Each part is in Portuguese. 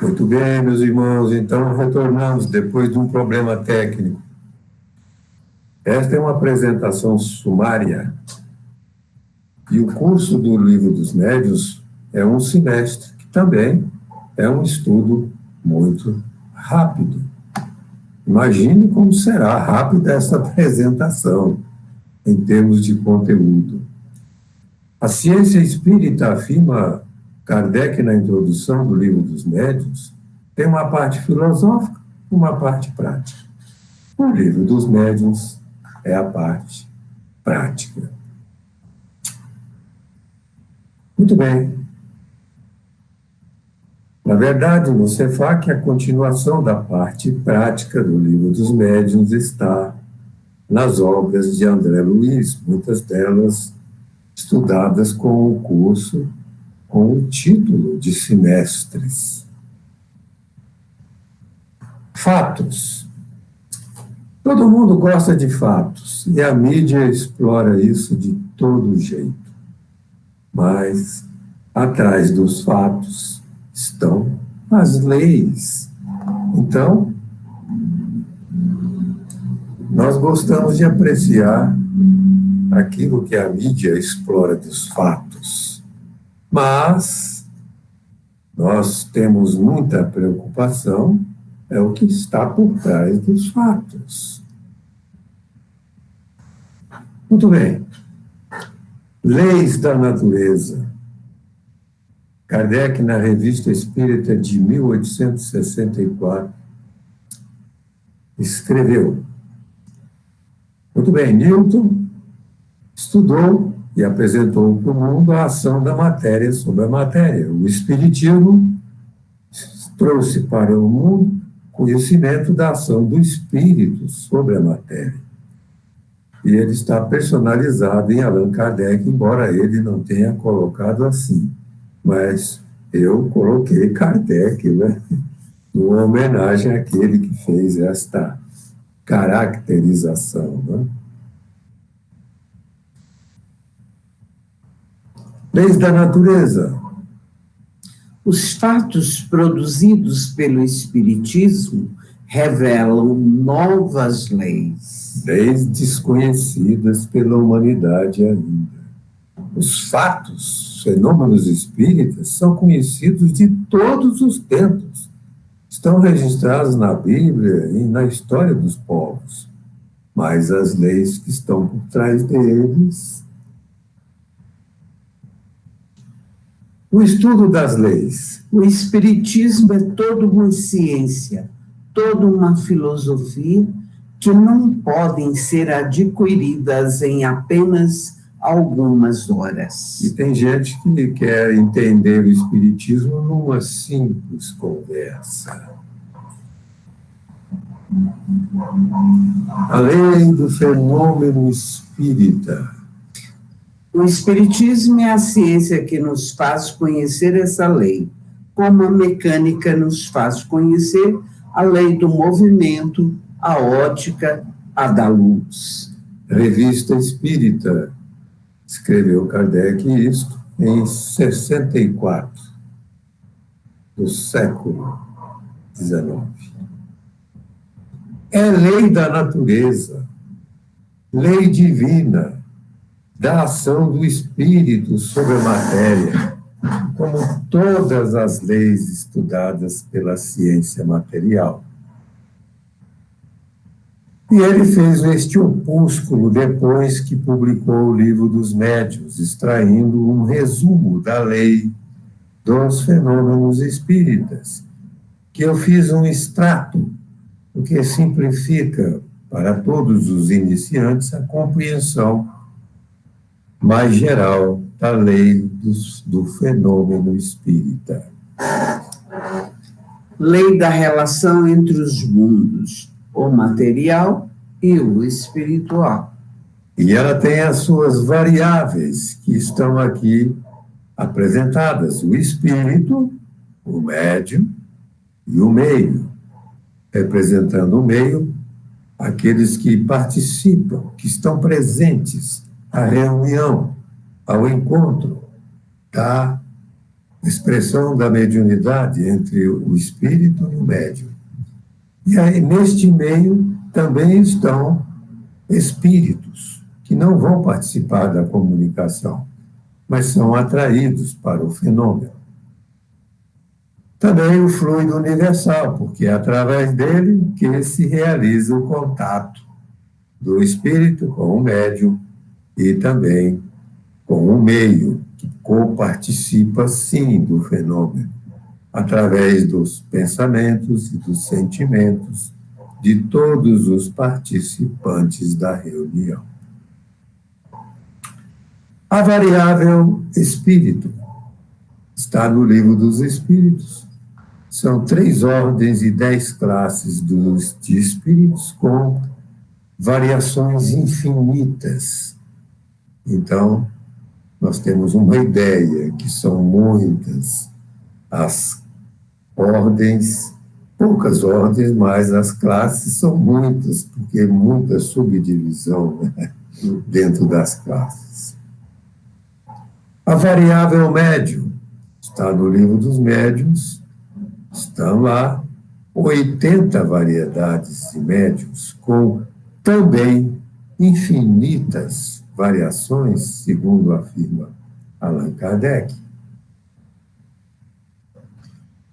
Muito bem, meus irmãos, então retornamos depois de um problema técnico. Esta é uma apresentação sumária e o curso do Livro dos Médiuns é um semestre, que também é um estudo muito rápido. Imagine como será rápida essa apresentação em termos de conteúdo. A ciência espírita, afirma Kardec na introdução do Livro dos Médiuns, tem uma parte filosófica e uma parte prática. O Livro dos Médiuns é a parte prática. Muito bem. Na verdade, no Cefac, a continuação da parte prática do Livro dos Médiuns está nas obras de André Luiz, muitas delas estudadas com o curso, com o título de semestres. Fatos. Todo mundo gosta de fatos, e a mídia explora isso de todo jeito. Mas, atrás dos fatos, estão as leis. Então, nós gostamos de apreciar aquilo que a mídia explora dos fatos. Mas nós temos muita preocupação, é o que está por trás dos fatos. Muito bem. Leis da natureza. Kardec, na Revista Espírita de 1864, escreveu: muito bem, Newton estudou e apresentou para o mundo a ação da matéria sobre a matéria. O Espiritismo trouxe para o mundo conhecimento da ação do Espírito sobre a matéria. E ele está personalizado em Allan Kardec, embora ele não tenha colocado assim. Mas eu coloquei Kardec, né, numa homenagem àquele que fez esta caracterização, né? Leis da natureza. Os fatos produzidos pelo Espiritismo revelam novas leis. Leis desconhecidas pela humanidade ainda. Os fatos, fenômenos espíritas, são conhecidos de todos os tempos. Estão registrados na Bíblia e na história dos povos. Mas as leis que estão por trás deles... O estudo das leis. O Espiritismo é toda uma ciência, toda uma filosofia que não podem ser adquiridas em apenas algumas horas. E tem gente que quer entender o Espiritismo numa simples conversa. A lei do fenômeno espírita. O Espiritismo é a ciência que nos faz conhecer essa lei, como a mecânica nos faz conhecer a lei do movimento, a ótica, a da luz. Revista Espírita, escreveu Kardec isto em 64, do século XIX. É lei da natureza, lei divina, da ação do Espírito sobre a matéria, como todas as leis estudadas pela ciência material. E ele fez este opúsculo depois que publicou o Livro dos Médiuns, extraindo um resumo da lei dos fenômenos espíritas, que eu fiz um extrato, o que simplifica para todos os iniciantes a compreensão mais geral da lei do fenômeno espírita. Lei da relação entre os mundos, o material e o espiritual. E ela tem as suas variáveis, que estão aqui apresentadas: o espírito, o médium e o meio. Representando o meio, aqueles que participam, que estão presentes à reunião, ao encontro da expressão da mediunidade entre o espírito e o médium. E aí, neste meio, também estão espíritos que não vão participar da comunicação, mas são atraídos para o fenômeno. Também o fluido universal, porque é através dele que se realiza o contato do espírito com o médium e também com o meio, que coparticipa, sim, do fenômeno, através dos pensamentos e dos sentimentos de todos os participantes da reunião. A variável espírito está no Livro dos Espíritos. São 3 ordens e 10 classes de espíritos com variações infinitas. Então, nós temos uma ideia que são muitas as ordens, poucas ordens, mas as classes são muitas, porque é muita subdivisão, né, dentro das classes. A variável médium está no Livro dos Médiuns, estão lá 80 variedades de médiuns, com também infinitas variações, segundo afirma Allan Kardec.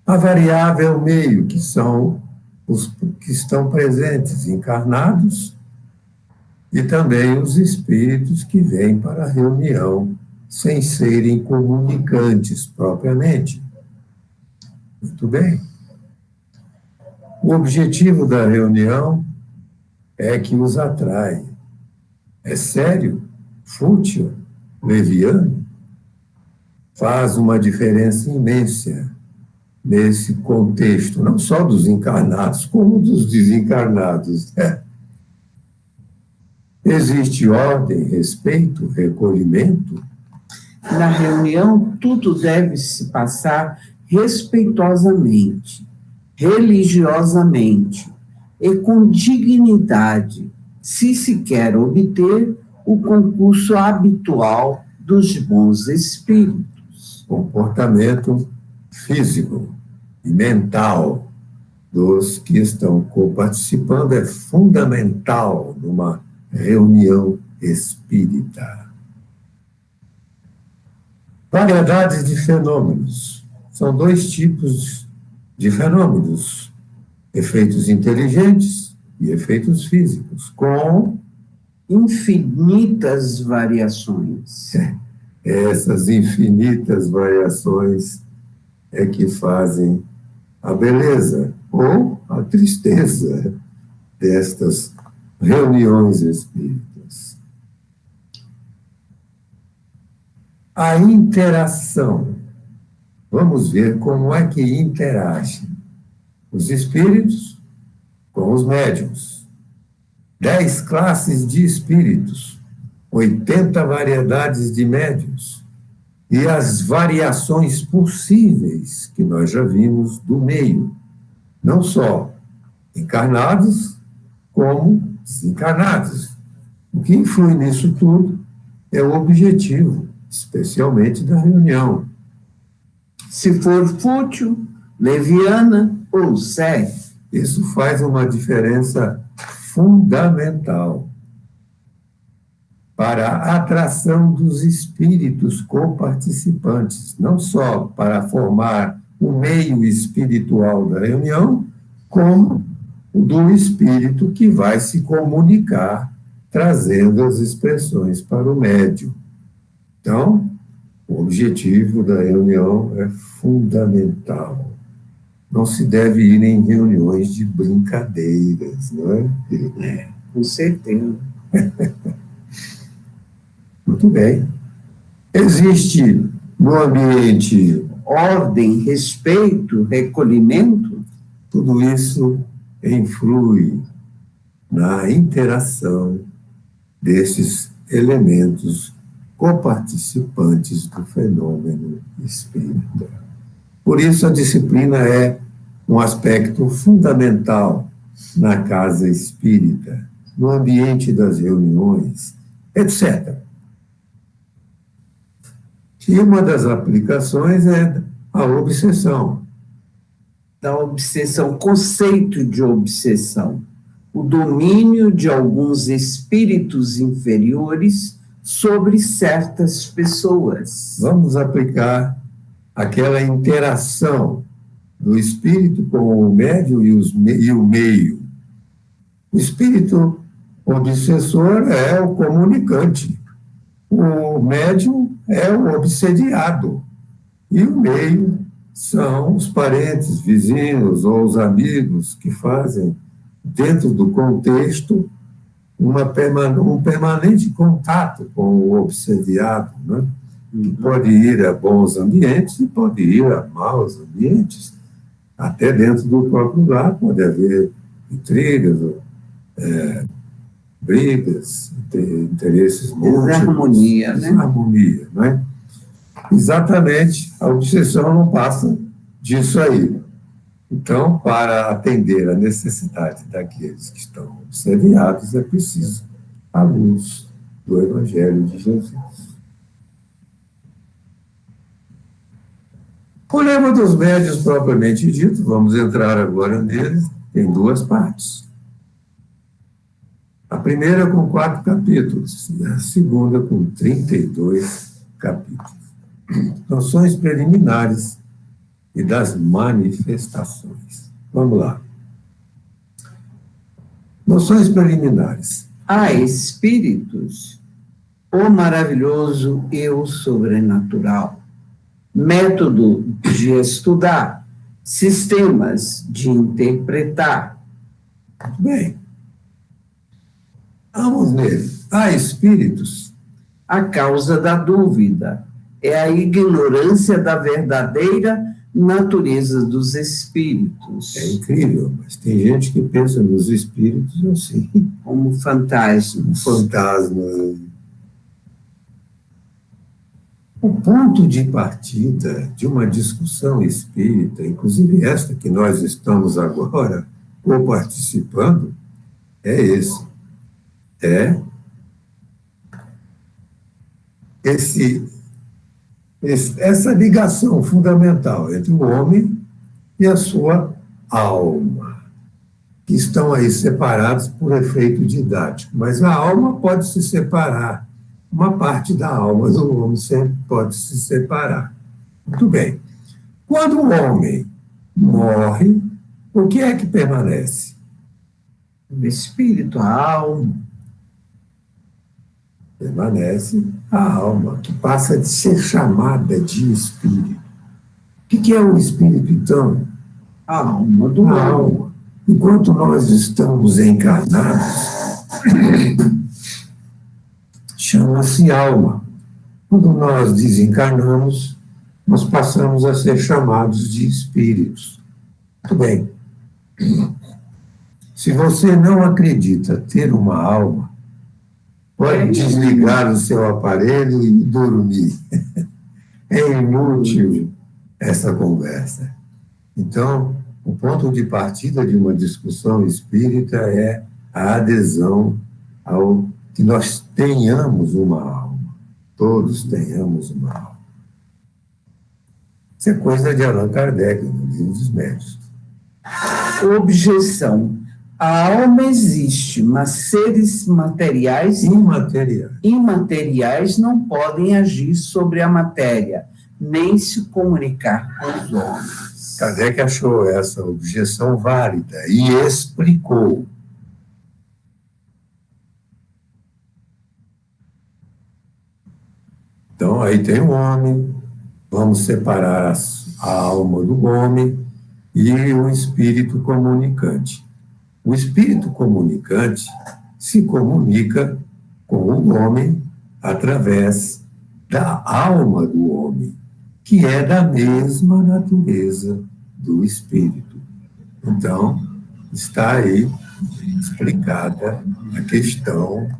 A variável meio, que são os que estão presentes, encarnados, e também os espíritos que vêm para a reunião, sem serem comunicantes propriamente. Muito bem. O objetivo da reunião é que os atrai. É sério, fútil, leviano, faz uma diferença imensa nesse contexto, não só dos encarnados, como dos desencarnados, né? Existe ordem, respeito, recolhimento. Na reunião, tudo deve se passar respeitosamente, religiosamente e com dignidade, se quer obter o concurso habitual dos bons espíritos. Comportamento físico e mental dos que estão coparticipando é fundamental numa reunião espírita. Variedades de fenômenos. São 2 tipos de fenômenos: efeitos inteligentes e efeitos físicos, com infinitas variações. Essas infinitas variações é que fazem a beleza ou a tristeza destas reuniões espíritas. A interação. Vamos ver como é que interagem os espíritos com os médiuns. 10 classes de espíritos, 80 variedades de médiuns e as variações possíveis que nós já vimos do meio, não só encarnados, como desencarnados. O que influi nisso tudo é o objetivo, especialmente da reunião. Se for fútil, leviana ou séria. Isso faz uma diferença fundamental para a atração dos espíritos coparticipantes, não só para formar o meio espiritual da reunião, como o do espírito que vai se comunicar, trazendo as expressões para o médium. Então, o objetivo da reunião é fundamental. Não se deve ir em reuniões de brincadeiras, não é? Com certeza. Muito bem. Existe no ambiente ordem, respeito, recolhimento? Tudo isso influi na interação desses elementos coparticipantes do fenômeno espírita. Por isso, a disciplina é um aspecto fundamental na casa espírita, no ambiente das reuniões, etc. E uma das aplicações é a obsessão. Da obsessão, conceito de obsessão. O domínio de alguns espíritos inferiores sobre certas pessoas. Vamos aplicar aquela interação do espírito com o médium e o meio. O espírito obsessor é o comunicante, o médium é o obsediado, e o meio são os parentes, vizinhos ou os amigos que fazem, dentro do contexto, um permanente contato com o obsediado, né? Que pode ir a bons ambientes e pode ir a maus ambientes. Até dentro do próprio lar pode haver intrigas, brigas, interesses múltiplos. Desarmonia, né? Desarmonia, né? Exatamente, a obsessão não passa disso aí. Então, para atender a necessidade daqueles que estão obsediados, é preciso a luz do Evangelho de Jesus. O lema dos médiuns, propriamente dito, vamos entrar agora neles, tem duas partes. A primeira com 4 capítulos, e a segunda com 32 capítulos. Noções preliminares e das manifestações. Vamos lá. Noções preliminares. Há espíritos, o maravilhoso eu sobrenatural, método de estudar, sistemas de interpretar. Bem, vamos nele. Há espíritos. A causa da dúvida é a ignorância da verdadeira natureza dos espíritos. É incrível, mas tem gente que pensa nos espíritos assim. Como fantasmas. Fantasmas. O ponto de partida de uma discussão espírita, inclusive esta que nós estamos agora participando, é esse. Essa ligação fundamental entre o homem e a sua alma, que estão aí separados por efeito didático. Mas a alma pode se separar, uma parte da alma do homem sempre pode se separar. Muito bem. Quando o homem morre, o que é que permanece? O espírito, a alma. Permanece a alma, que passa a ser chamada de espírito. O que é o espírito, então? A alma do A alma. Enquanto nós estamos encarnados, chama-se alma. Quando nós desencarnamos, nós passamos a ser chamados de espíritos. Muito bem. Se você não acredita ter uma alma, pode desligar o seu aparelho e dormir. É inútil essa conversa. Então, o ponto de partida de uma discussão espírita é a adesão ao que nós tenhamos uma alma. Todos tenhamos uma alma. Isso é coisa de Allan Kardec, no Livro dos Médiuns. Objeção. A alma existe, mas seres materiais imateriais não podem agir sobre a matéria, nem se comunicar com os homens. Kardec achou essa objeção válida e explicou. Então, aí tem o homem, vamos separar a alma do homem e o espírito comunicante. O espírito comunicante se comunica com o homem através da alma do homem, que é da mesma natureza do espírito. Então, está aí explicada a questão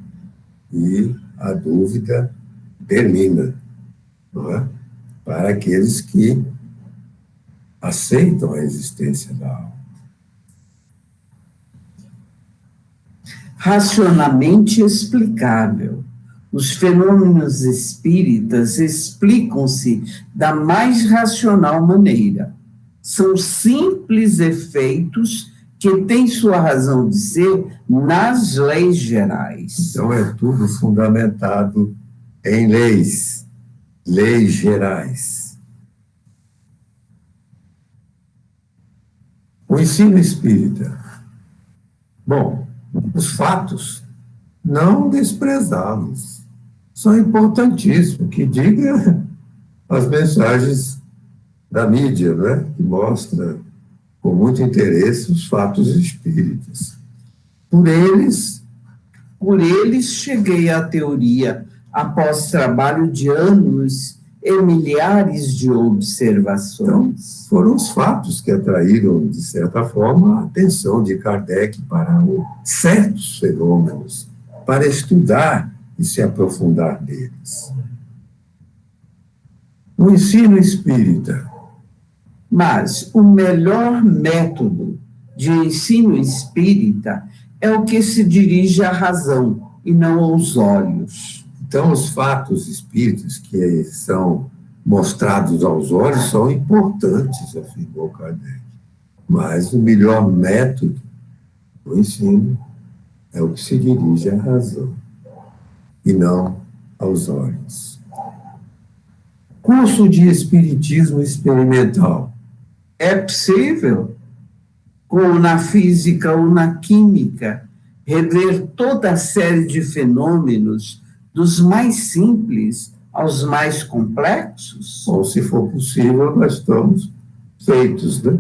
e a dúvida termina, não é? Para aqueles que aceitam a existência da alma. Racionalmente explicável. Os fenômenos espíritas explicam-se da mais racional maneira. São simples efeitos que têm sua razão de ser nas leis gerais. Então, é tudo fundamentado em leis gerais. O ensino espírita. Bom, os fatos, não desprezá-los. São importantíssimos, que diga as mensagens da mídia, né? Que mostra com muito interesse os fatos espíritas. Por eles cheguei à teoria após trabalho de anos e milhares de observações. Então, foram os fatos que atraíram, de certa forma, a atenção de Kardec para certos fenômenos, para estudar e se aprofundar neles. O ensino espírita. Mas o melhor método de ensino espírita é o que se dirige à razão e não aos olhos. Então, os fatos espíritas que são mostrados aos olhos são importantes, afirmou Kardec. Mas o melhor método do ensino é o que se dirige à razão e não aos olhos. Curso de Espiritismo Experimental. É possível, como na física ou na química, rever toda a série de fenômenos, dos mais simples aos mais complexos? Bom, se for possível, nós estamos feitos, né?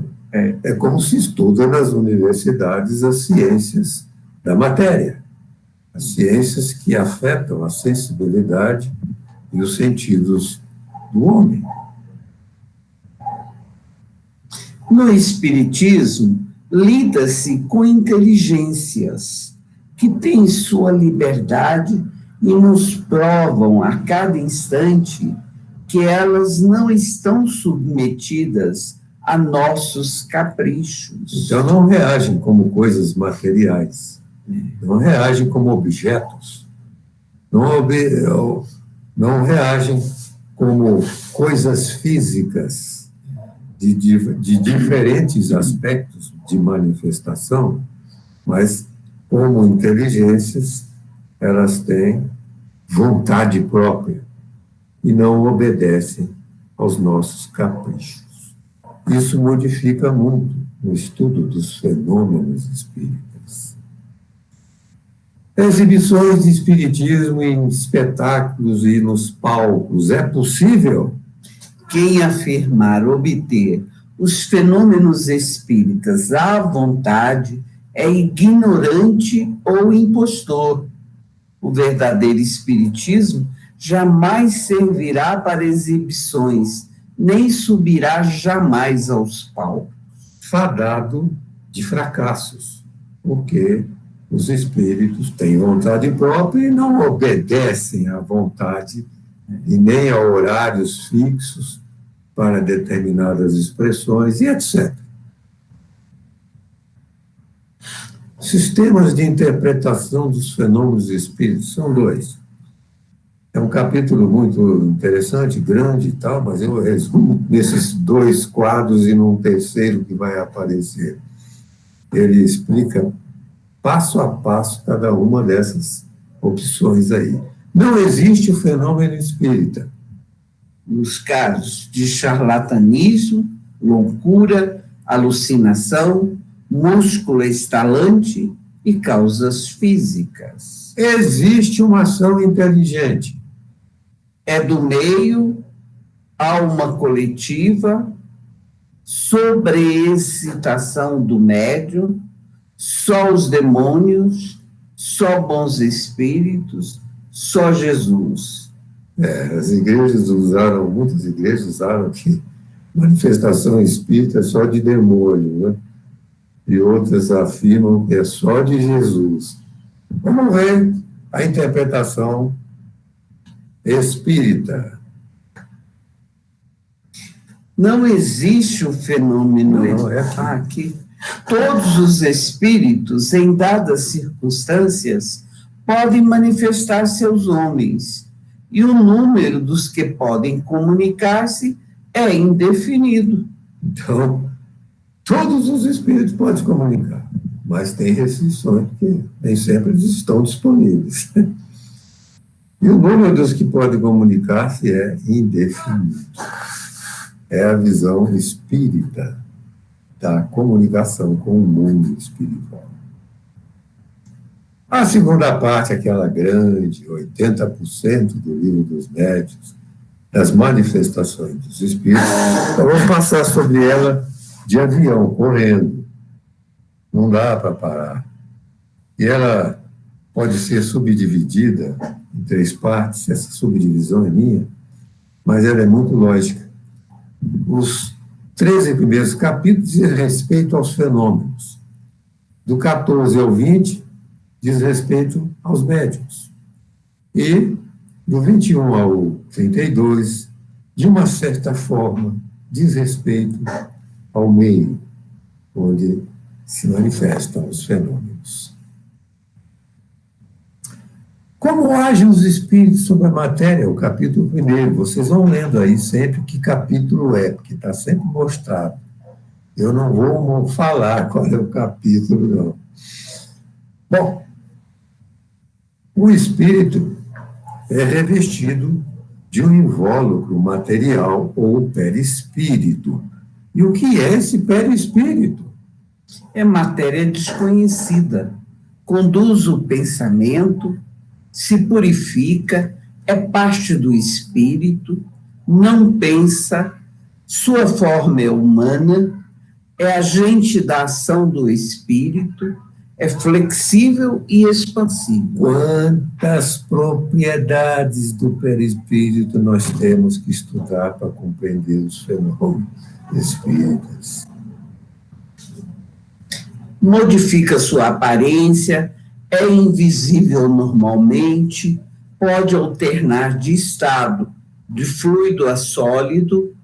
É como se estuda nas universidades as ciências da matéria, as ciências que afetam a sensibilidade e os sentidos do homem. No Espiritismo, lida-se com inteligências que têm sua liberdade e nos provam a cada instante que elas não estão submetidas a nossos caprichos. Então não reagem como coisas materiais, não reagem como objetos, não reagem como coisas físicas de diferentes aspectos de manifestação, mas como inteligências, elas têm vontade própria e não obedecem aos nossos caprichos. Isso modifica muito no estudo dos fenômenos espíritas. Exibições de espiritismo em espetáculos e nos palcos, é possível? Quem afirmar obter os fenômenos espíritas à vontade é ignorante ou impostor. O verdadeiro espiritismo jamais servirá para exibições, nem subirá jamais aos palcos. Fadado de fracassos, porque os espíritos têm vontade própria e não obedecem à vontade e nem a horários fixos para determinadas expressões e etc. Sistemas de interpretação dos fenômenos espíritos são dois. É um capítulo muito interessante, grande e tal, mas eu resumo nesses dois quadros e num terceiro que vai aparecer. Ele explica passo a passo cada uma dessas opções aí. Não existe o fenômeno espírita. Nos casos de charlatanismo, loucura, alucinação, músculo estalante e causas físicas. Existe uma ação inteligente. É do meio, alma coletiva, sobreexcitação do médium, só os demônios, só bons espíritos, só Jesus. As igrejas usaram, muitas igrejas usaram que manifestação espírita é só de demônio, né? E outras afirmam que é só de Jesus. Vamos ver a interpretação espírita. Não existe o fenômeno aqui. Todos os espíritos, em dadas circunstâncias, podem manifestar seus homens, e o número dos que podem comunicar-se é indefinido. Então, todos os espíritos podem se comunicar, mas tem restrições, porque nem sempre eles estão disponíveis. E o número dos que podem comunicar-se é indefinido. É a visão espírita da comunicação com o mundo espiritual. A segunda parte, aquela grande, 80% do livro dos médiuns, das manifestações dos espíritos, então vamos passar sobre ela de avião, correndo. Não dá para parar. E ela pode ser subdividida em 3 partes, essa subdivisão é minha, mas ela é muito lógica. Os 13 primeiros capítulos dizem respeito aos fenômenos. Do 14 ao 20, diz respeito aos médiuns. E do 21 ao 32, de uma certa forma, diz respeito ao meio onde se manifestam os fenômenos. Como agem os espíritos sobre a matéria? O capítulo 1. Vocês vão lendo aí sempre que capítulo é, porque está sempre mostrado. Eu não vou falar qual é o capítulo, não. Bom, o espírito é revestido de um invólucro material ou perispírito. E o que é esse perispírito? É matéria desconhecida, conduz o pensamento, se purifica, é parte do espírito, não pensa, sua forma é humana, é agente da ação do espírito, é flexível e expansivo. Quantas propriedades do perispírito nós temos que estudar para compreender os fenômenos espíritas? Modifica sua aparência, é invisível normalmente, pode alternar de estado, de fluido a sólido,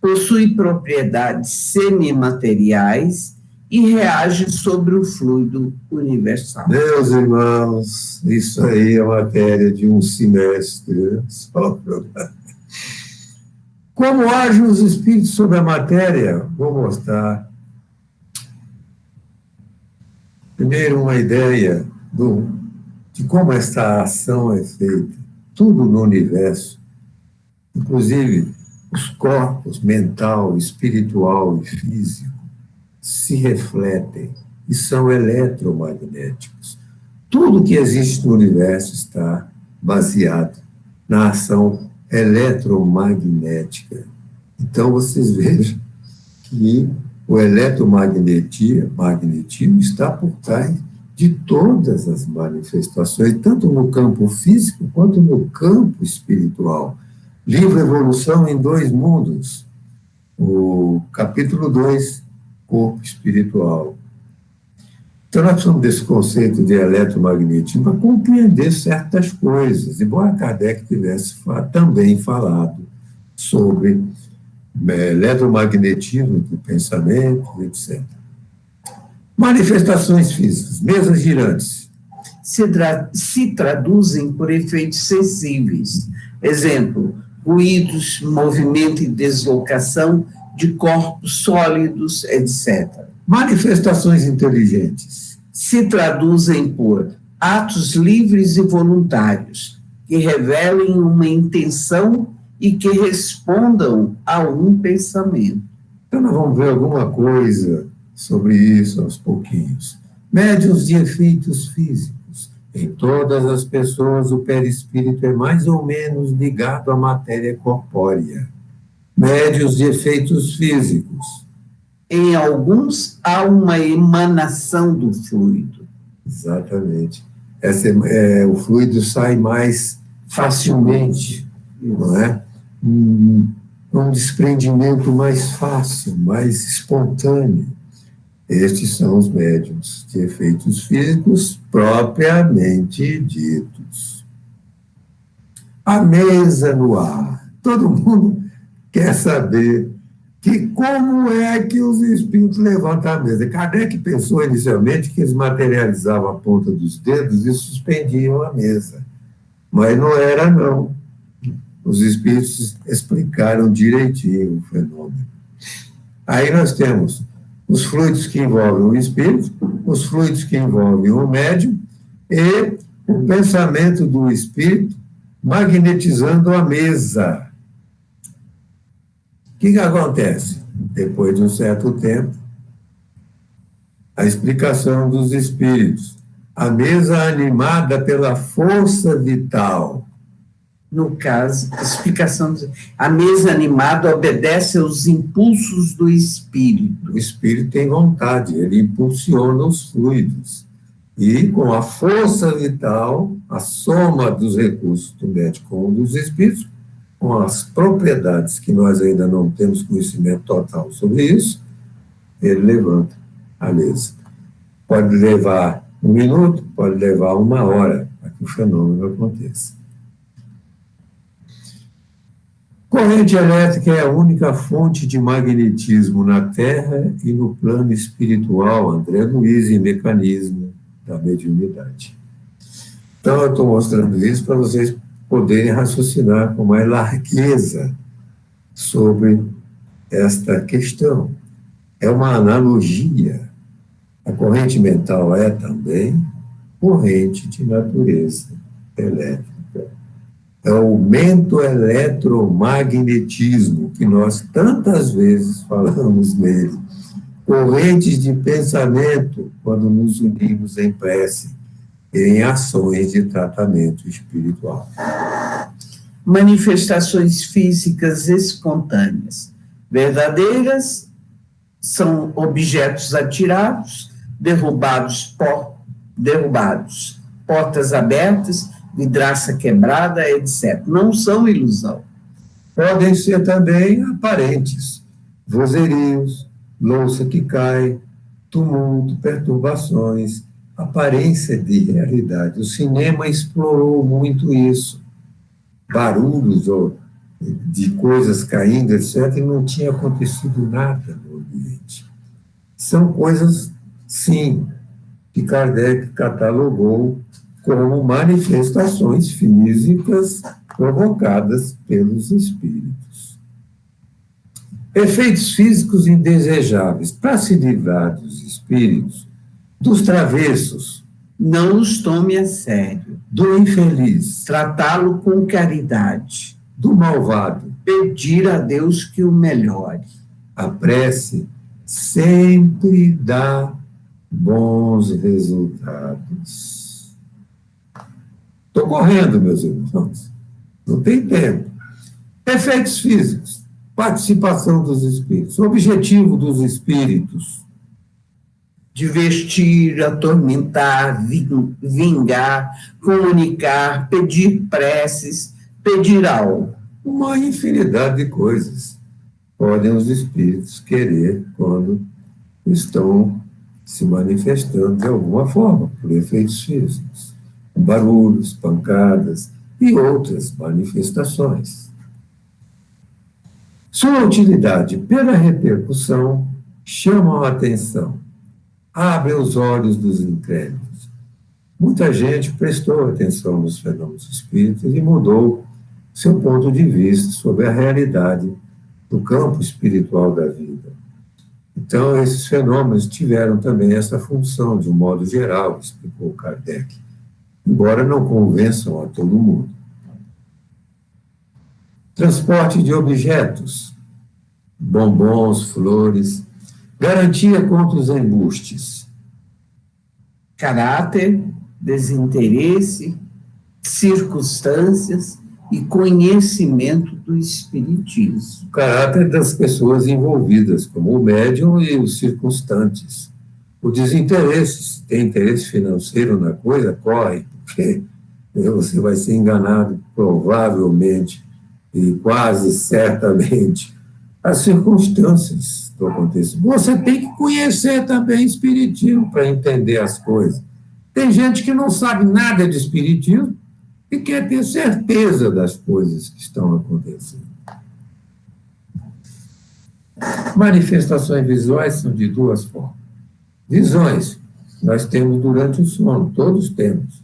possui propriedades semimateriais e reage sobre o fluido universal. Meus irmãos, isso aí é matéria de um semestre. Como agem os espíritos sobre a matéria? Vou mostrar. Primeiro, uma ideia de como essa ação é feita. Tudo no universo, inclusive os corpos mental, espiritual e físico, se refletem e são eletromagnéticos. Tudo que existe no universo está baseado na ação eletromagnética. Então, vocês vejam que o eletromagnetismo está por trás de todas as manifestações, tanto no campo físico quanto no campo espiritual. Livro Evolução em 2 Mundos, o capítulo 2, Corpo Espiritual. Então, nós precisamos desse conceito de eletromagnetismo para compreender certas coisas, embora Kardec tivesse também falado sobre eletromagnetismo do pensamento, etc. Manifestações físicas, mesas girantes. Se traduzem por efeitos sensíveis. Exemplo, ruídos, movimento e deslocação de corpos sólidos, etc. Manifestações inteligentes. Se traduzem por atos livres e voluntários, que revelem uma intenção e que respondam a um pensamento. Então, nós vamos ver alguma coisa sobre isso aos pouquinhos. Médiuns de efeitos físicos. Em todas as pessoas, o perispírito é mais ou menos ligado à matéria corpórea. Médiuns de efeitos físicos. Em alguns, há uma emanação do fluido. Exatamente. O fluido sai mais facilmente, não é? Um desprendimento mais fácil, mais espontâneo. Estes são os médiuns de efeitos físicos propriamente ditos. A mesa no ar. Todo mundo quer saber que como é que os espíritos levantam a mesa. Kardec pensou inicialmente que eles materializavam a ponta dos dedos e suspendiam a mesa. Mas não era, não. Os espíritos explicaram direitinho o fenômeno. Aí nós temos os fluidos que envolvem o espírito, os fluidos que envolvem o médium e o pensamento do espírito magnetizando a mesa. O que acontece? Depois de um certo tempo, a explicação dos espíritos. A mesa animada pela força vital. No caso, a explicação, a mesa animada obedece aos impulsos do espírito. O espírito tem vontade, ele impulsiona os fluidos. E com a força vital, a soma dos recursos do médium com dos espíritos, com as propriedades que nós ainda não temos conhecimento total sobre isso, ele levanta a mesa. Pode levar 1 minuto, pode levar 1 hora para que o fenômeno aconteça. Corrente elétrica é a única fonte de magnetismo na Terra e no plano espiritual, André Luiz, e mecanismo da mediunidade. Então, eu estou mostrando isso para vocês poderem raciocinar com mais largueza sobre esta questão. É uma analogia. A corrente mental é também corrente de natureza elétrica. É o mentoeletromagnetismo, que nós tantas vezes falamos nele. Correntes de pensamento, quando nos unimos em prece, em ações de tratamento espiritual. Manifestações físicas espontâneas. Verdadeiras são objetos atirados, derrubados, portas abertas, vidraça quebrada, etc. Não são ilusão. Podem ser também aparentes, vozerios, louça que cai, tumulto, perturbações, aparência de realidade. O cinema explorou muito isso. Barulhos de coisas caindo, etc., e não tinha acontecido nada no ambiente. São coisas, sim, que Kardec catalogou como manifestações físicas provocadas pelos espíritos. Efeitos físicos indesejáveis. Para se livrar dos espíritos, dos travessos, não os tome a sério. Do infeliz, Tratá-lo com caridade. Do malvado, pedir a Deus que o melhore. A prece sempre dá bons resultados. Estou correndo, meus irmãos. Não tem tempo. Efeitos físicos. Participação dos espíritos. O objetivo dos espíritos. Divertir, atormentar, vingar, comunicar, pedir preces, pedir algo. Uma infinidade de coisas podem os espíritos querer quando estão se manifestando de alguma forma, por efeitos físicos. Barulhos, pancadas e outras manifestações. Sua utilidade pela repercussão chama a atenção, abre os olhos dos incrédulos. Muita gente prestou atenção nos fenômenos espíritas e mudou seu ponto de vista sobre a realidade do campo espiritual da vida. Então, esses fenômenos tiveram também essa função, de um modo geral, explicou Kardec, embora não convençam a todo mundo. Transporte de objetos, bombons, flores, garantia contra os embustes. Caráter, desinteresse, circunstâncias e conhecimento do espiritismo. O caráter das pessoas envolvidas, como o médium e os circunstantes. O desinteresse, se tem interesse financeiro na coisa, corre, porque você vai ser enganado, provavelmente, e quase certamente, as circunstâncias do acontecimento. Você tem que conhecer também espiritismo para entender as coisas. Tem gente que não sabe nada de espiritismo e quer ter certeza das coisas que estão acontecendo. Manifestações visuais são de duas formas. Visões, nós temos durante o sono, todos temos.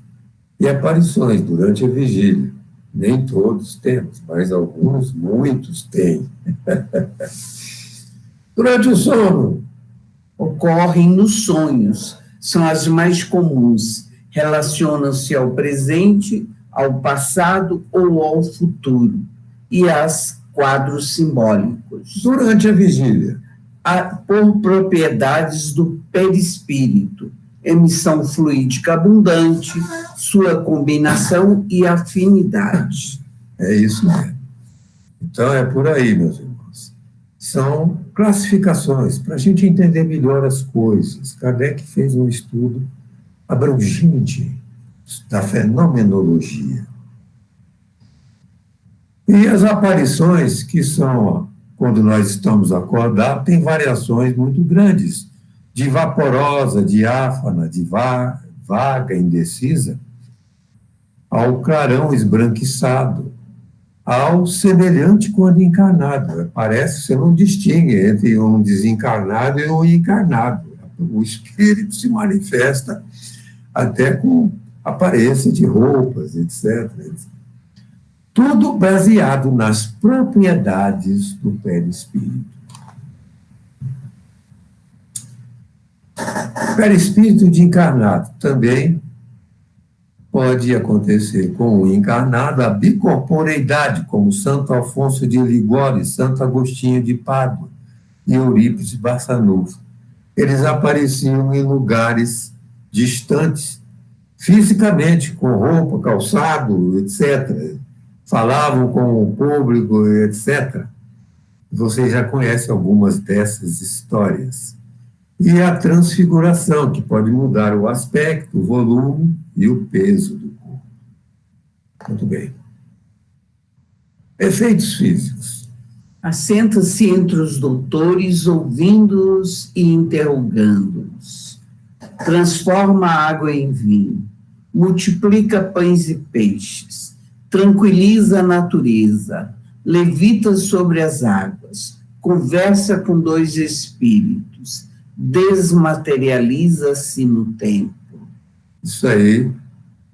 E aparições durante a vigília. Nem todos temos, mas alguns, muitos têm. Durante o sono, Ocorrem nos sonhos, são as mais comuns, relacionam-se ao presente, ao passado ou ao futuro, e às quadros simbólicos. durante a vigília, Por propriedades do perispírito, emissão fluídica abundante, sua combinação e afinidade. é isso mesmo. Então, é por aí, meus irmãos. São classificações para a gente entender melhor as coisas. Kardec fez um estudo abrangente da fenomenologia. E as aparições, que são, quando nós estamos acordados, tem variações muito grandes, de vaporosa, diáfana, de vaga, indecisa, ao clarão esbranquiçado, ao semelhante quando encarnado. Parece que você não distingue entre um desencarnado e um encarnado. O espírito se manifesta até com aparência de roupas, etc. Tudo baseado nas propriedades do perispírito. Perispírito de encarnado também pode acontecer com o encarnado a bicorporeidade, como Santo Afonso de Ligório, Santo Agostinho de Pádua e Eurípides Barçanufo. Eles apareciam em lugares distantes, fisicamente, com roupa, calçado, etc. Falavam com o público, etc. Vocês já conhecem algumas dessas histórias. E a transfiguração, que pode mudar o aspecto, o volume e o peso do corpo. Muito bem. Efeitos físicos. Assenta-se entre os doutores, ouvindo-os e interrogando-os. Transforma a água em vinho, multiplica pães e peixes, tranquiliza a natureza, levita sobre as águas, conversa com dois espíritos, desmaterializa-se no tempo. Isso aí,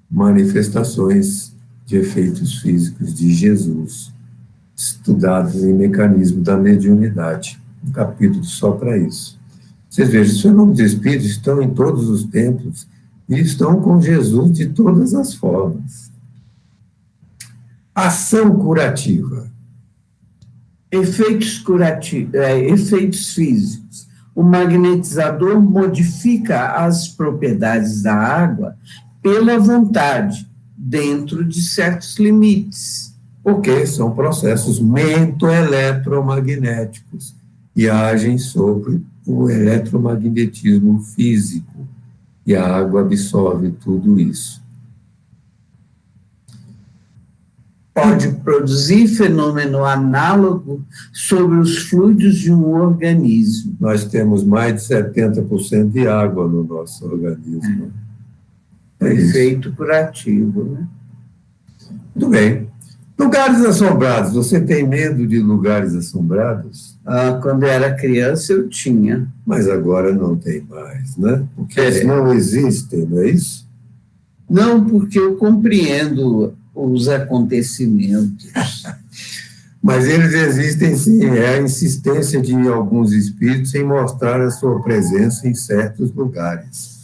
manifestações de efeitos físicos de Jesus, estudados em mecanismo da mediunidade. Um capítulo só para isso. Vocês vejam, os fenômenos espíritos estão em todos os tempos e estão com Jesus de todas as formas. Ação curativa. Efeitos físicos. O magnetizador modifica as propriedades da água pela vontade, dentro de certos limites. Porque são processos mento-eletromagnéticos e agem sobre o eletromagnetismo físico. E a água absorve tudo isso. Pode produzir fenômeno análogo sobre os fluidos de um organismo. Nós temos mais de 70% de água no nosso organismo. É isso. Efeito curativo, né? Muito bem. Lugares assombrados. Você tem medo de lugares assombrados? Quando eu era criança, eu tinha. Mas agora não tem mais, né? Porque eles não existem, não é isso? Não, porque eu compreendo os acontecimentos. Mas eles existem sim, é a insistência de alguns espíritos em mostrar a sua presença em certos lugares.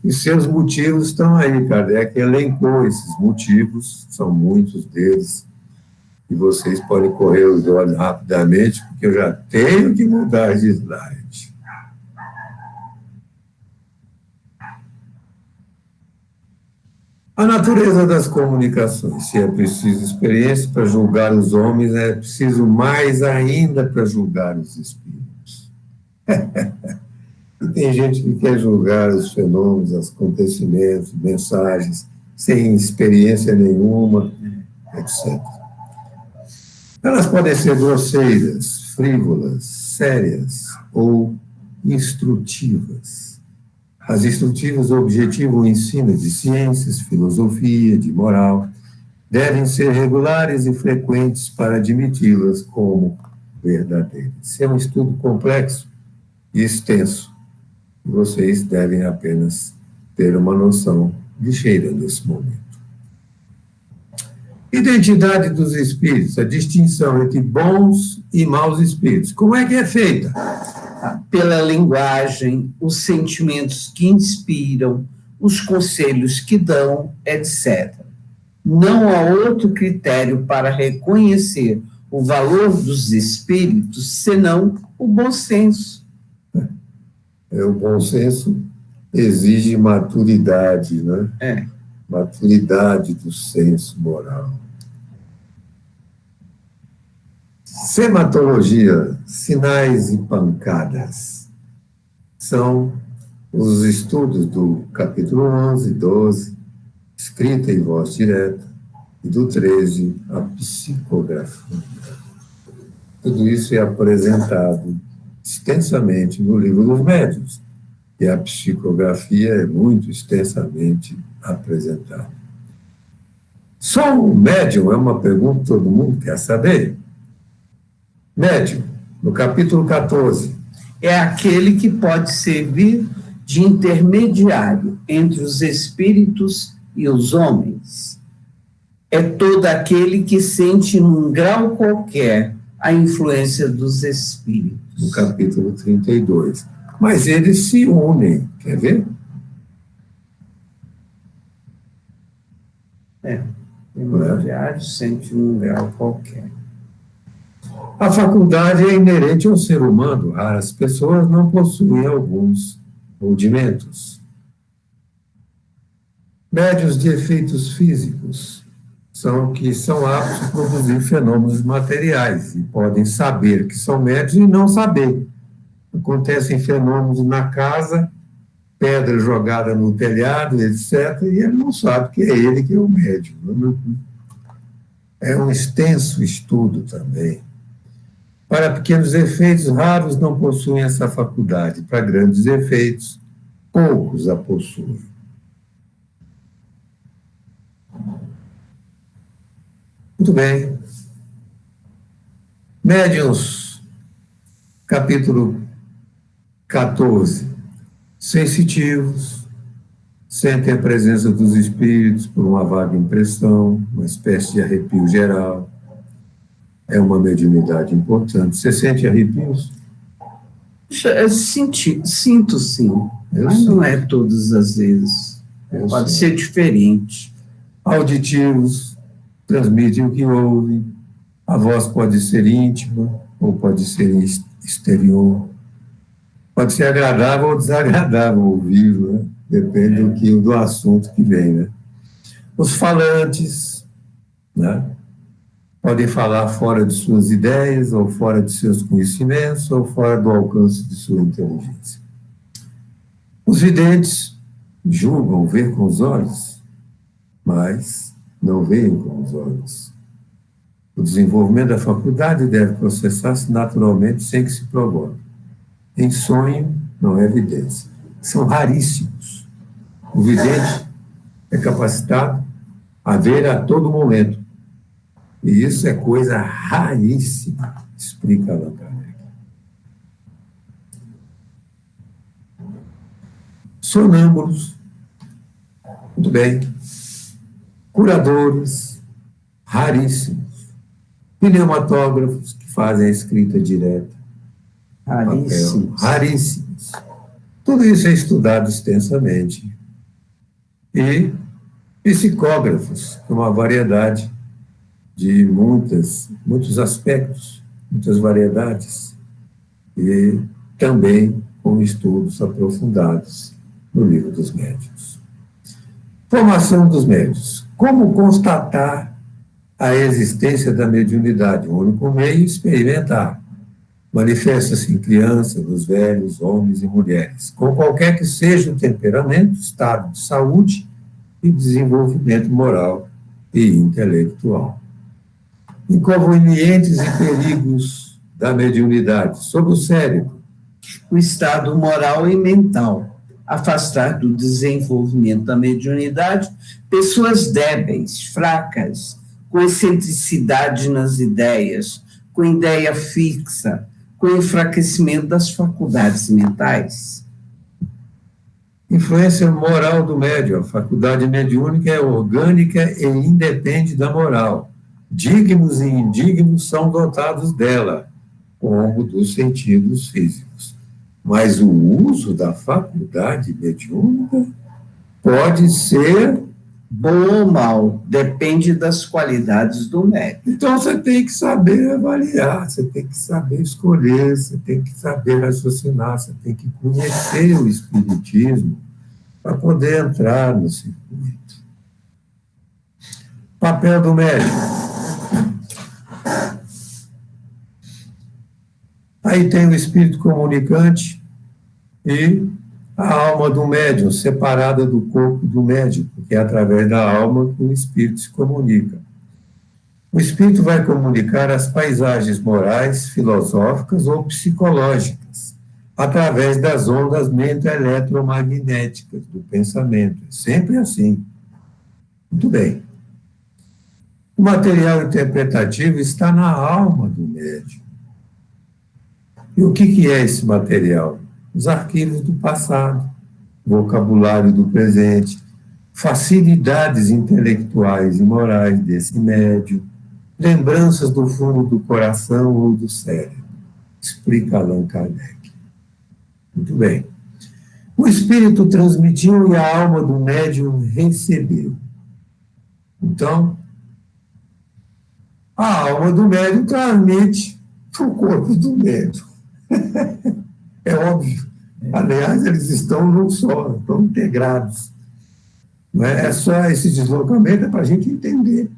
E seus motivos estão aí, Kardec elencou esses motivos, são muitos deles, e vocês podem correr os olhos rapidamente, porque eu já tenho que mudar de slide. A natureza das comunicações. Se é preciso experiência para julgar os homens, é preciso mais ainda para julgar os espíritos. E tem gente que quer julgar os fenômenos, os acontecimentos, mensagens, sem experiência nenhuma, etc. Elas podem ser grosseiras, frívolas, sérias ou instrutivas. As instrutivas objetivam o ensino de ciências, filosofia, de moral, devem ser regulares e frequentes para admiti-las como verdadeira. Isso é um estudo complexo e extenso. Vocês devem apenas ter uma noção ligeira nesse momento. Identidade dos espíritos, a distinção entre bons e maus espíritos. Como é que é feita? Pela linguagem, os sentimentos que inspiram, os conselhos que dão, etc. Não há outro critério para reconhecer o valor dos espíritos senão o bom senso. O bom senso exige maturidade, né? Maturidade do senso moral. Sematologia, sinais e pancadas, são os estudos do capítulo 11, 12, escrita em voz direta, e do 13, a psicografia. Tudo isso é apresentado extensamente no livro dos médiuns, e a psicografia é muito extensamente apresentada. Só o médium é uma pergunta que todo mundo quer saber. Médium, no capítulo 14. É aquele que pode servir de intermediário entre os espíritos e os homens. É todo aquele que sente num grau qualquer a influência dos espíritos. No capítulo 32. Mas eles se unem, quer ver? Intermediário sente num grau qualquer. A faculdade é inerente ao ser humano. Raras pessoas não possuem alguns rudimentos. Médios de efeitos físicos são que são aptos a produzir fenômenos materiais e podem saber que são médios e não saber. Acontecem fenômenos na casa, pedra jogada no telhado, etc., e ele não sabe que é ele que é o médium. É um extenso estudo também. Para pequenos efeitos, raros não possuem essa faculdade. Para grandes efeitos, poucos a possuem. Muito bem. Médiuns, capítulo 14. Sensitivos, sentem a presença dos espíritos por uma vaga impressão, uma espécie de arrepio geral. É uma mediunidade importante. Você sente arrepios? Sinto sim, mas não é todas as vezes. Pode ser diferente. Auditivos, transmitem o que ouvem. A voz pode ser íntima ou pode ser exterior. Pode ser agradável ou desagradável ouvir, né? Depende do assunto que vem, né? Os falantes, né? Podem falar fora de suas ideias, ou fora de seus conhecimentos, ou fora do alcance de sua inteligência. Os videntes julgam ver com os olhos, mas não veem com os olhos. O desenvolvimento da faculdade deve processar-se naturalmente sem que se provoque. Em sonho, não é evidência. São raríssimos. O vidente é capacitado a ver a todo momento. E isso é coisa raríssima, explica Allan Kardec. Sonâmbulos, muito bem. Curadores, raríssimos. Pneumatógrafos, que fazem a escrita direta. Raríssimos. Raríssimos. Tudo isso é estudado extensamente. E psicógrafos, que é uma variedade de muitos aspectos, muitas variedades, e também com estudos aprofundados no livro dos médiuns. Formação dos médiuns. Como constatar a existência da mediunidade? O único meio é experimentar. Manifesta-se em crianças, nos velhos, homens e mulheres, com qualquer que seja o temperamento, estado de saúde e desenvolvimento moral e intelectual. Inconvenientes e perigos da mediunidade sobre o cérebro. O estado moral e mental. Afastar do desenvolvimento da mediunidade pessoas débeis, fracas, com excentricidade nas ideias, com ideia fixa, com enfraquecimento das faculdades mentais. Influência moral do médium. A faculdade mediúnica é orgânica e independe da moral. Dignos e indignos são dotados dela, como dos sentidos físicos. Mas o uso da faculdade mediúnica pode ser bom ou mal, depende das qualidades do médium. Então, você tem que saber avaliar, você tem que saber escolher, você tem que saber raciocinar, você tem que conhecer o espiritismo para poder entrar no circuito. Papel do médium. Aí tem o espírito comunicante e a alma do médium, separada do corpo do médico, que é através da alma que o espírito se comunica. O espírito vai comunicar as paisagens morais, filosóficas ou psicológicas, através das ondas eletromagnéticas do pensamento. É sempre assim. Muito bem. O material interpretativo está na alma do médium. E o que é esse material? Os arquivos do passado, vocabulário do presente, facilidades intelectuais e morais desse médium, lembranças do fundo do coração ou do cérebro, explica Allan Kardec. Muito bem. O espírito transmitiu e a alma do médium recebeu. Então, a alma do médium transmite para o corpo do médium. É óbvio. Aliás, eles estão num só, estão integrados. Não é só esse deslocamento para a gente entender.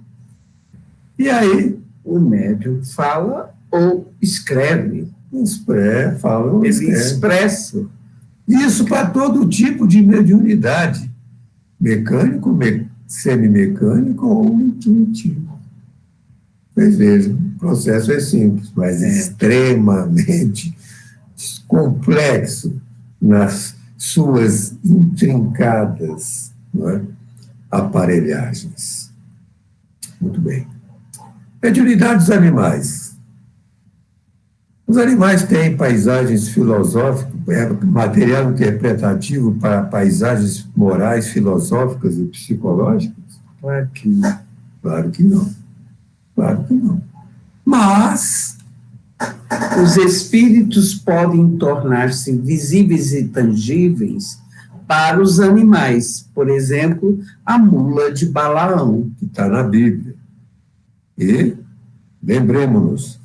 E aí, o médium fala ou escreve. Fala ou escreve. Ele expressa. Isso para todo tipo de mediunidade. Mecânico, semimecânico ou intuitivo. Vocês vejam, o processo é simples, mas extremamente complexo nas suas intrincadas, não é, aparelhagens. Muito bem. Mediunidade dos animais. Os animais têm paisagens filosóficas, material interpretativo para paisagens morais, filosóficas e psicológicas? Claro que não. Claro que não. Claro que não. Mas os espíritos podem tornar-se visíveis e tangíveis para os animais. Por exemplo, a mula de Balaão, que está na Bíblia. E lembremos-nos,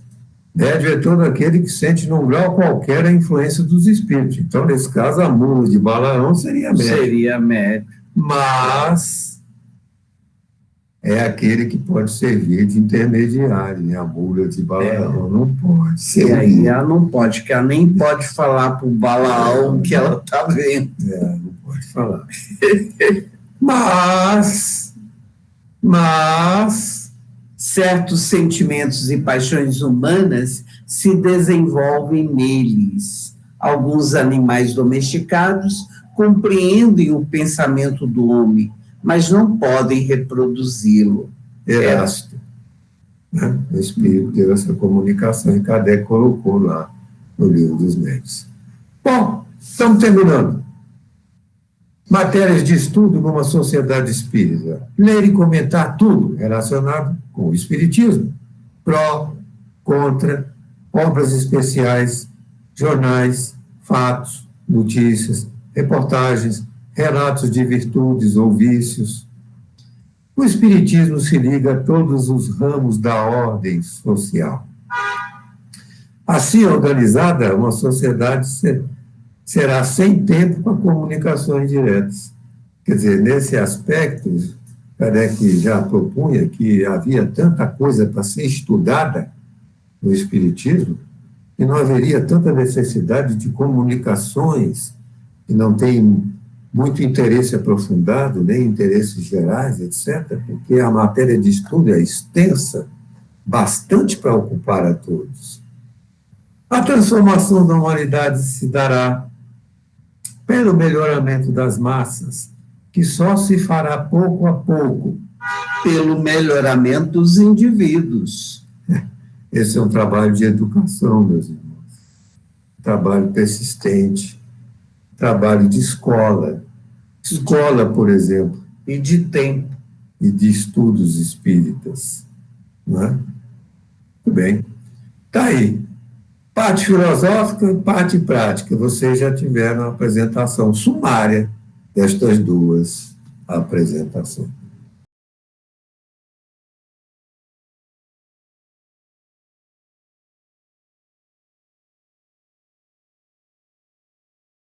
médium é todo aquele que sente num grau qualquer a influência dos espíritos. Então, nesse caso, a mula de Balaão seria médium. Seria médium. Mas é aquele que pode servir de intermediário, né? A mula de Balaão não pode ser. E aí ela não pode, que ela nem pode falar para o Balaão que ela está vendo. Não pode falar. Mas certos sentimentos e paixões humanas se desenvolvem neles. Alguns animais domesticados compreendem o pensamento do homem, mas não podem reproduzi-lo. Erasto, né? O espírito teve essa comunicação e Kardec colocou lá no Livro dos Médiuns. Bom, estamos terminando. Matérias de estudo numa sociedade espírita. Ler e comentar tudo relacionado com o espiritismo. Pró, contra, obras especiais, jornais, fatos, notícias, reportagens, relatos de virtudes ou vícios. O espiritismo se liga a todos os ramos da ordem social. Assim organizada, uma sociedade será sem tempo para comunicações diretas. Quer dizer, nesse aspecto, Kardec já propunha que havia tanta coisa para ser estudada no espiritismo, que não haveria tanta necessidade de comunicações que não têm muito interesse aprofundado, nem interesses gerais, etc., porque a matéria de estudo é extensa, bastante para ocupar a todos. A transformação da humanidade se dará pelo melhoramento das massas, que só se fará pouco a pouco. Pelo melhoramento dos indivíduos. Esse é um trabalho de educação, meus irmãos. Trabalho persistente, trabalho de escola. Escola, por exemplo. E de tempo. E de estudos espíritas. Não é? Muito bem. Está aí. Parte filosófica, parte prática. Vocês já tiveram a apresentação sumária destas duas apresentações.